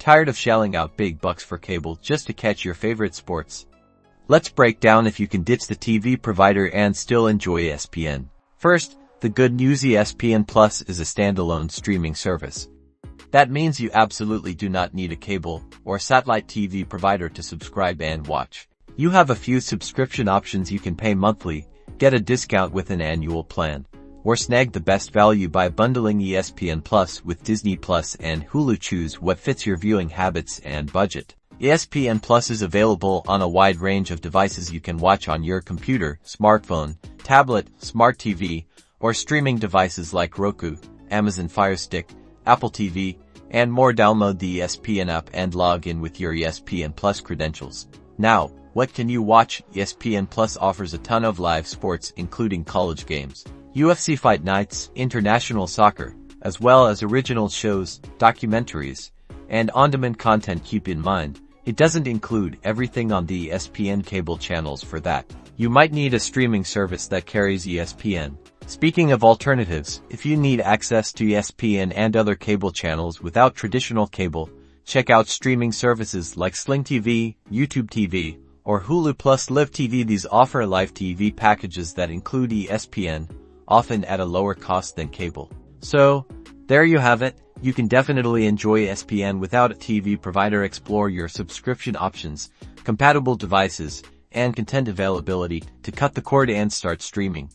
Tired of shelling out big bucks for cable just to catch your favorite sports? Let's break down if you can ditch the TV provider and still enjoy ESPN. First, the good news: ESPN Plus is a standalone streaming service. That means you absolutely do not need a cable or satellite TV provider to subscribe and watch. You have a few subscription options. You can pay monthly, get a discount with an annual plan, or snag the best value by bundling ESPN Plus with Disney Plus and Hulu. Choose what fits your viewing habits and budget. ESPN Plus is available on a wide range of devices. You can watch on your computer, smartphone, tablet, smart TV, or streaming devices like Roku, Amazon Fire Stick, Apple TV, and more. Download the ESPN app and log in with your ESPN Plus credentials. Now, what can you watch? ESPN Plus offers a ton of live sports, including college games, UFC fight nights, international soccer, as well as original shows, documentaries, and on-demand content. Keep in mind, it doesn't include everything on the ESPN cable channels. For that, you might need a streaming service that carries ESPN. Speaking of alternatives, if you need access to ESPN and other cable channels without traditional cable, check out streaming services like Sling TV, YouTube TV, or Hulu Plus Live TV. These offer live TV packages that include ESPN, often at a lower cost than cable. So, there you have it. You can definitely enjoy ESPN without a TV provider. Explore your subscription options, compatible devices, and content availability to cut the cord and start streaming.